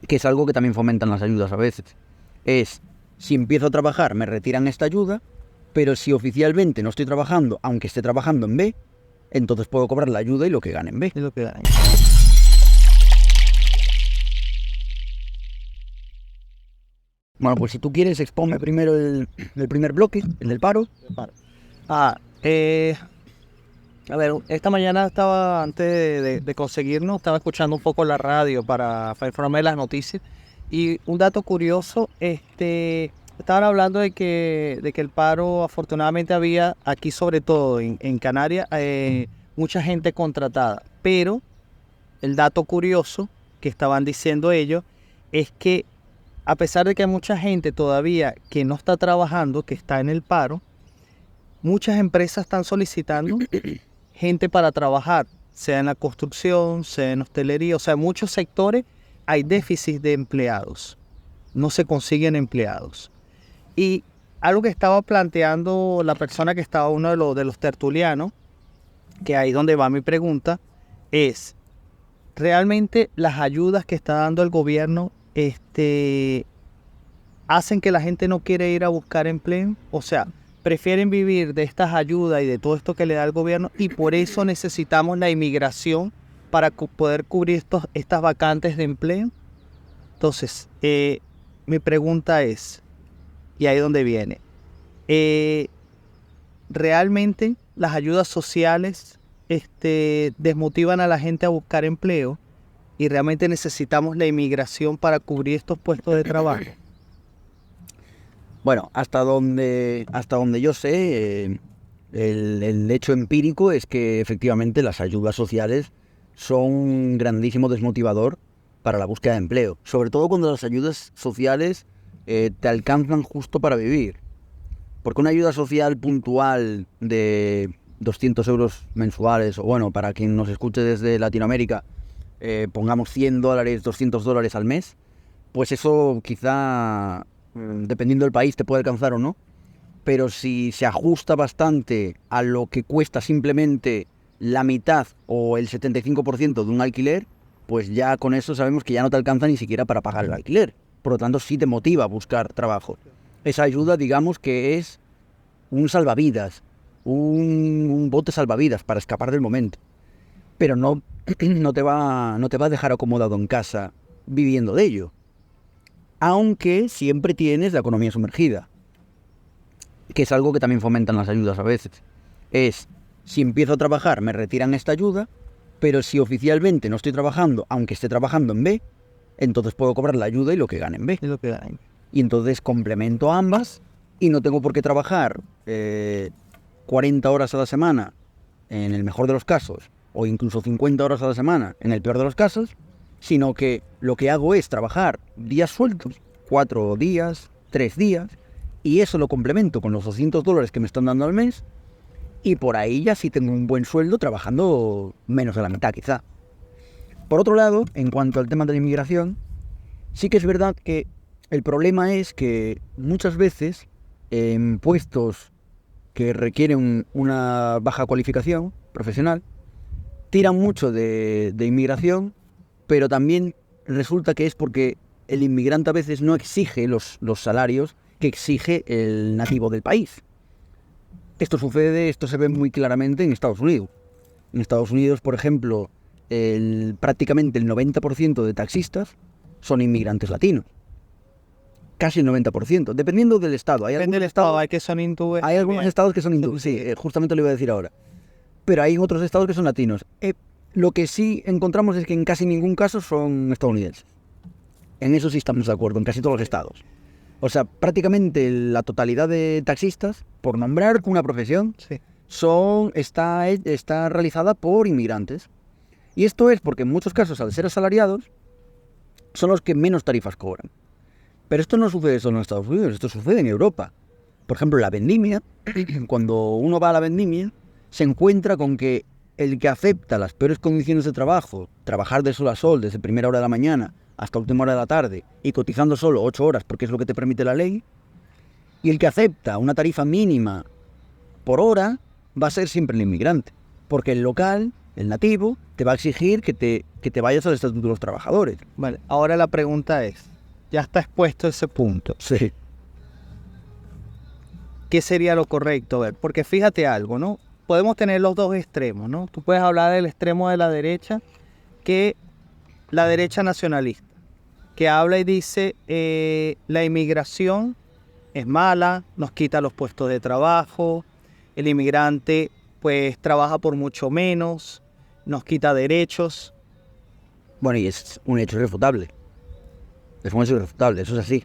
que es algo que también fomentan las ayudas a veces. Es, si empiezo a trabajar, me retiran esta ayuda, pero si oficialmente no estoy trabajando, aunque esté trabajando en B, entonces puedo cobrar la ayuda y lo que gane en B. Es lo que gana. Bueno, pues si tú quieres, expónme primero el primer bloque, el del paro. A ver, esta mañana estaba, antes de conseguirnos, estaba escuchando un poco la radio para informarme de las noticias. Y un dato curioso, estaban hablando de que el paro, afortunadamente había aquí, sobre todo en Canarias, mucha gente contratada. Pero el dato curioso que estaban diciendo ellos es que a pesar de que hay mucha gente todavía que no está trabajando, que está en el paro, muchas empresas están solicitando gente para trabajar, sea en la construcción, sea en hostelería, o sea, en muchos sectores hay déficit de empleados, no se consiguen empleados. Y algo que estaba planteando la persona que estaba, uno de los tertulianos, que ahí donde va mi pregunta, es, ¿realmente las ayudas que está dando el gobierno hacen que la gente no quiere ir a buscar empleo? O sea, prefieren vivir de estas ayudas y de todo esto que le da el gobierno, y por eso necesitamos la inmigración para poder cubrir estas vacantes de empleo. Entonces, mi pregunta es, y ahí es donde viene, ¿realmente las ayudas sociales desmotivan a la gente a buscar empleo y realmente necesitamos la inmigración para cubrir estos puestos de trabajo? Bueno, hasta donde yo sé, el hecho empírico es que efectivamente las ayudas sociales son un grandísimo desmotivador para la búsqueda de empleo. Sobre todo cuando las ayudas sociales te alcanzan justo para vivir. Porque una ayuda social puntual de 200 euros mensuales, o bueno, para quien nos escuche desde Latinoamérica, pongamos $100, $200 al mes, pues eso quizá, dependiendo del país, te puede alcanzar o no. Pero si se ajusta bastante a lo que cuesta simplemente la mitad o el 75% de un alquiler, pues ya con eso sabemos que ya no te alcanza ni siquiera para pagar el alquiler. Por lo tanto, sí te motiva a buscar trabajo. Esa ayuda, digamos que es un salvavidas, un bote salvavidas para escapar del momento. Pero no te va a dejar acomodado en casa viviendo de ello. Aunque siempre tienes la economía sumergida, que es algo que también fomentan las ayudas a veces. Es, si empiezo a trabajar, me retiran esta ayuda, pero si oficialmente no estoy trabajando, aunque esté trabajando en B, entonces puedo cobrar la ayuda y lo que gane en B. Es lo que gana. Y entonces complemento ambas y no tengo por qué trabajar 40 horas a la semana, en el mejor de los casos, o incluso 50 horas a la semana, en el peor de los casos, sino que lo que hago es trabajar días sueltos, 4 días, 3 días, y eso lo complemento con los $200 que me están dando al mes, y por ahí ya sí tengo un buen sueldo trabajando menos de la mitad quizá. Por otro lado, en cuanto al tema de la inmigración, sí que es verdad que el problema es que muchas veces en puestos que requieren una baja cualificación profesional, tiran mucho de inmigración, pero también resulta que es porque el inmigrante a veces no exige los salarios que exige el nativo del país. Esto se ve muy claramente en Estados Unidos. En Estados Unidos, por ejemplo, prácticamente el 90% de taxistas son inmigrantes latinos. Casi el 90%, dependiendo del estado. Depende del estado, hay que son hindúes. Hay algunos estados que son hindúes, sí, justamente lo iba a decir ahora. Pero hay otros estados que son latinos. Lo que sí encontramos es que en casi ningún caso son estadounidenses. En eso sí estamos de acuerdo, en casi todos los estados. O sea, prácticamente la totalidad de taxistas, por nombrar una profesión, Sí. está realizada por inmigrantes. Y esto es porque en muchos casos, al ser asalariados, son los que menos tarifas cobran. Pero esto no sucede solo en Estados Unidos, esto sucede en Europa. Por ejemplo, la vendimia, cuando uno va a la vendimia, se encuentra con que el que acepta las peores condiciones de trabajo, trabajar de sol a sol, desde primera hora de la mañana hasta última hora de la tarde, y cotizando solo 8 horas porque es lo que te permite la ley, y el que acepta una tarifa mínima por hora, va a ser siempre el inmigrante. Porque el local el nativo, te va a exigir que te vayas al Estatuto de los Trabajadores. Vale, ahora la pregunta es, ya está expuesto ese punto. Sí. ¿Qué sería lo correcto? A ver, porque fíjate algo, ¿no? Podemos tener los dos extremos, ¿no? Tú puedes hablar del extremo de la derecha, que la derecha nacionalista, que habla y dice la inmigración es mala, nos quita los puestos de trabajo, el inmigrante pues trabaja por mucho menos, nos quita derechos. Bueno, y es un hecho irrefutable. Es un hecho irrefutable, eso es así.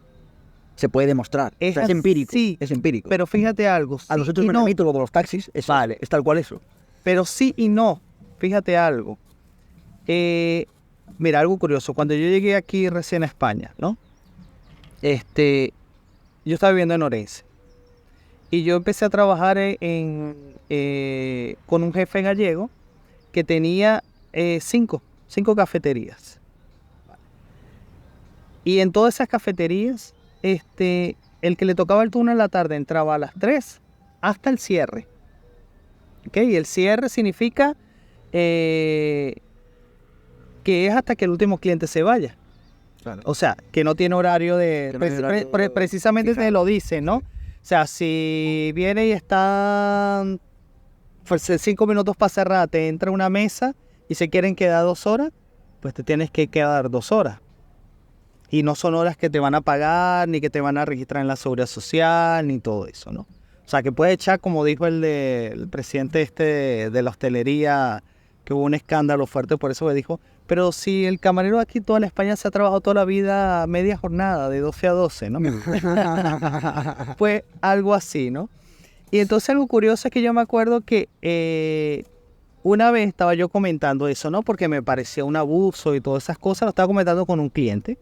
Se puede demostrar. Es O sea, es empírico. así, Es empírico. Pero fíjate algo. a los hechos me remito, lo de los taxis, Vale. es tal cual eso. Pero sí y no. Fíjate algo. Mira, algo curioso. Cuando yo llegué aquí recién a España, ¿no? Yo estaba viviendo en Orense. Y yo empecé a trabajar con un jefe gallego que tenía cinco cafeterías. Y en todas esas cafeterías, el que le tocaba el turno en la tarde entraba a las 3 hasta el cierre. ¿Ok? Y el cierre significa que es hasta que el último cliente se vaya. Claro. O sea, que no tiene horario de... precisamente te lo dice, ¿no? O sea, si viene y está 5 minutos para cerrar, te entra una mesa y se quieren quedar 2 horas, pues te tienes que quedar 2 horas. Y no son horas que te van a pagar, ni que te van a registrar en la Seguridad Social, ni todo eso, ¿no? O sea, que puedes echar, como dijo el presidente de la hostelería, que hubo un escándalo fuerte por eso, que dijo, pero si el camarero aquí toda la España se ha trabajado toda la vida media jornada, de 12 a 12, ¿no? Pues algo así, ¿no? Y entonces algo curioso es que yo me acuerdo que una vez estaba yo comentando eso, ¿no? Porque me parecía un abuso y todas esas cosas, lo estaba comentando con un cliente.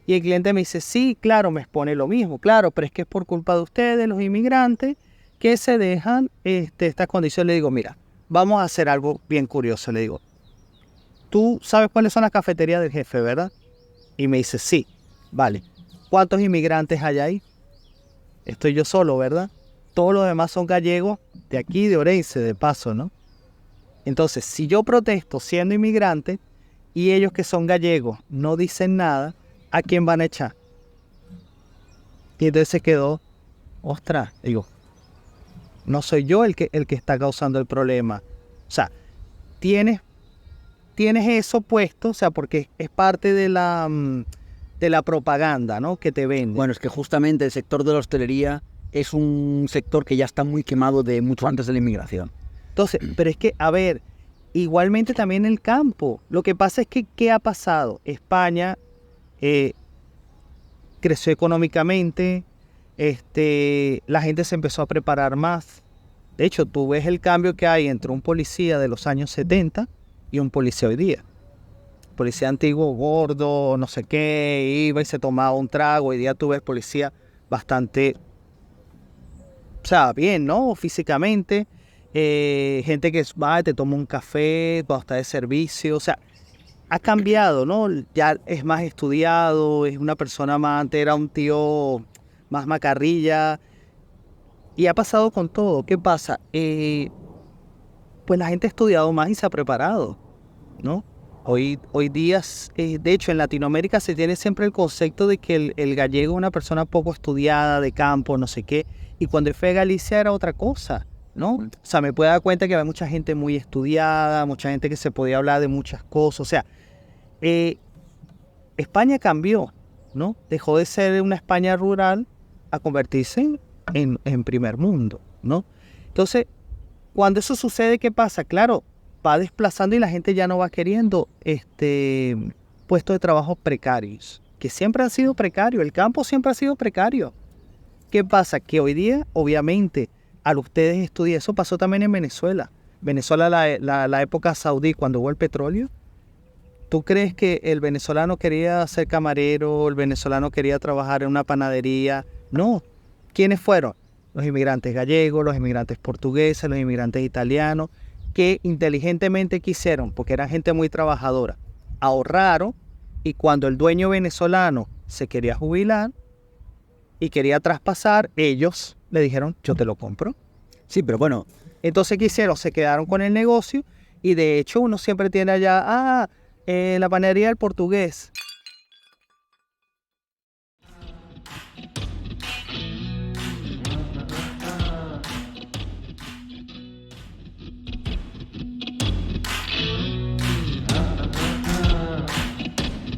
Y el cliente me dice, sí, claro, me expone lo mismo, claro, pero es que es por culpa de ustedes, los inmigrantes, que se dejan estas condiciones. Le digo, mira, vamos a hacer algo bien curioso. Le digo, tú sabes cuáles son las cafeterías del jefe, ¿verdad? Y me dice, sí, vale. ¿Cuántos inmigrantes hay ahí? Estoy yo solo, ¿verdad? Todos los demás son gallegos de aquí, de Orense, de paso, ¿no? Entonces, si yo protesto siendo inmigrante y ellos que son gallegos no dicen nada, ¿a quién van a echar? Y entonces se quedó, ostras, digo, no soy yo el que está causando el problema. O sea, tienes eso puesto, o sea, porque es parte de la propaganda, ¿no? Que te venden. Bueno, es que justamente el sector de la hostelería es un sector que ya está muy quemado de mucho antes de la inmigración. Entonces, pero es que, a ver, igualmente también el campo. Lo que pasa es que, ¿qué ha pasado? España creció económicamente, la gente se empezó a preparar más. De hecho, tú ves el cambio que hay entre un policía de los años 70 y un policía hoy día. Policía antiguo, gordo, no sé qué, iba y se tomaba un trago. Hoy día tú ves policía bastante, o sea, bien, ¿no? Físicamente. Gente que va y te toma un café cuando está de servicio. O sea, ha cambiado, ¿no? Ya es más estudiado, es una persona más, antes era un tío más macarrilla. Y ha pasado con todo. ¿Qué pasa? Pues la gente ha estudiado más y se ha preparado, ¿no? Hoy día, de hecho, en Latinoamérica se tiene siempre el concepto de que el gallego es una persona poco estudiada, de campo, no sé qué. Y cuando fui a Galicia era otra cosa, ¿no? O sea, me puedo dar cuenta que había mucha gente muy estudiada, mucha gente que se podía hablar de muchas cosas. O sea, España cambió, ¿no? Dejó de ser una España rural a convertirse en primer mundo, ¿no? Entonces, cuando eso sucede, ¿qué pasa? Claro, va desplazando y la gente ya no va queriendo puestos de trabajo precarios, que siempre han sido precarios, el campo siempre ha sido precario. ¿Qué pasa? Que hoy día, obviamente, al ustedes estudiar, eso pasó también en Venezuela. Venezuela, la época saudí, cuando hubo el petróleo, ¿tú crees que el venezolano quería ser camarero, el venezolano quería trabajar en una panadería? No. ¿Quiénes fueron? Los inmigrantes gallegos, los inmigrantes portugueses, los inmigrantes italianos, que inteligentemente quisieron, porque era gente muy trabajadora, ahorraron, y cuando el dueño venezolano se quería jubilar y quería traspasar, ellos le dijeron, yo te lo compro. Sí, pero bueno, Entonces, ¿qué hicieron? Se quedaron con el negocio Y de hecho uno siempre tiene allá, la panadería del Portugués.